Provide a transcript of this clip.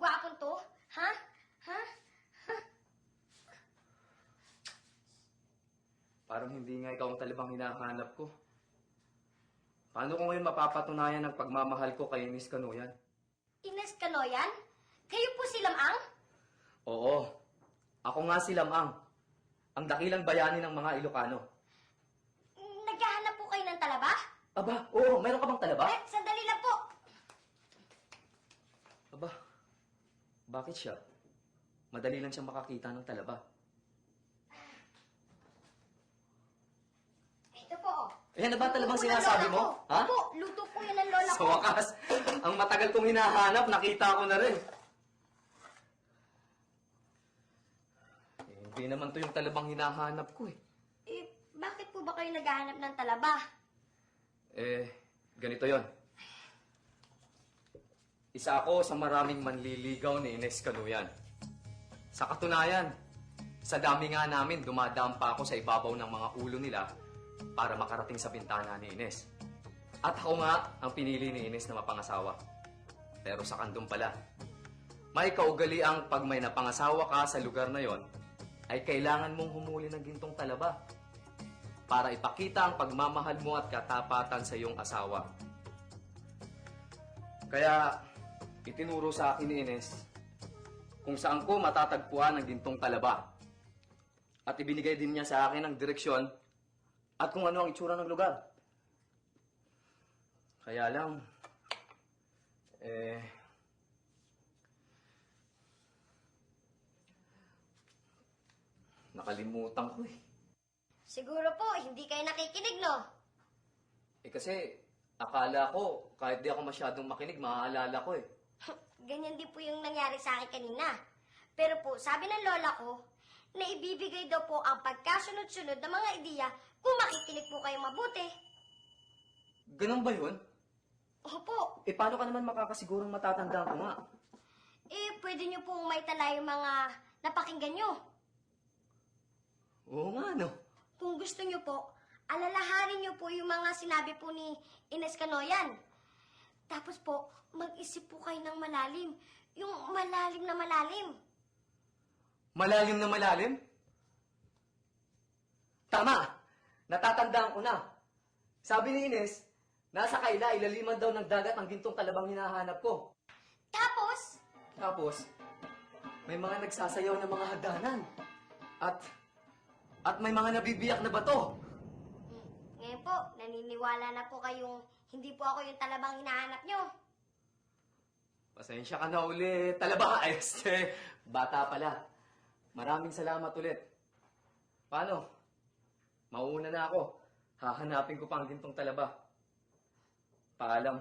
gwapong to? Ha? Ha? Parang hindi nga ikaw ang talabang hinahanap ko. Paano ko ngayon mapapatunayan ang pagmamahal ko kay Miss Kanoyan? Ines Kanoyan? Kayo po si Lamang? Oo, ako nga si Lamang, ang dakilang bayani ng mga Ilocano. Naghahanap po kayo ng talaba? Aba, oo, mayroon ka bang talaba? Sandali lang po. Aba, bakit siya? Madali lang siyang makakita ng talaba. Ito po, oh. Eh, ano ba talabang Luto po ng sinasabi lola mo? ko. Ha? Opo, luto po yan ng lola Sa ko. wakas, ang matagal kong hinahanap, nakita ko na rin. Eh, hindi naman to yung talabang hinahanap ko eh. Bakit po ba kayo naghahanap ng talaba? Eh, ganito yon. Isa ako sa maraming manliligaw ni Ines Kanoyan. Sa katunayan, sa dami nga namin, dumadaan pa ako sa ibabaw ng mga ulo nila para makarating sa bintana ni Ines. At ako nga ang pinili ni Ines na mapangasawa. Pero sa kandong pala, may kaugaliang pag may napangasawa ka sa lugar na yon, ay kailangan mong humuli ng gintong talaba para ipakita ang pagmamahal mo at katapatan sa iyong asawa. Kaya, itinuro sa akin ni Ines kung saan ko matatagpuan ang gintong talaba. At ibinigay din niya sa akin ang direksyon at kung ano ang itsura ng lugar. Kaya lang, nakalimutan ko eh. Siguro po, hindi kayo nakikinig, no? Eh kasi, akala ko, kahit di ako masyadong makinig, maaalala ko eh. Ganyan din po yung nangyari sa akin kanina. Pero po, sabi ng lola ko, na ibibigay daw po ang pagkasunod-sunod ng mga ideya kung makikinig po kayo mabuti. Ganun ba yun? Opo. Eh paano ka naman makakasigurong matatandaan ko nga? Pwede nyo pong maitala yung mga napakinggan nyo. Oo nga, no? Kung gusto nyo po, alalahanin nyo po yung mga sinabi po ni Ines Kanoyan. Tapos po, mag-isip po kayo ng malalim. Yung malalim na malalim. Malalim na malalim? Tama! Natatandaan ko na. Sabi ni Ines, nasa kaila, ilaliman daw ng dagat ang gintong talabang hinahanap ko. Tapos, Tapos, may mga nagsasayaw ng mga hagdanan. At may mga nabibiyak na bato. ngayon po, naniniwala na po kayong hindi po ako yung talabang hinahanap nyo. Pasensya ka na ulit. Talaba, bata pala. Maraming salamat ulit. Paano? Mauuna na ako. Hahanapin ko pa ang gintong talaba. Paalam.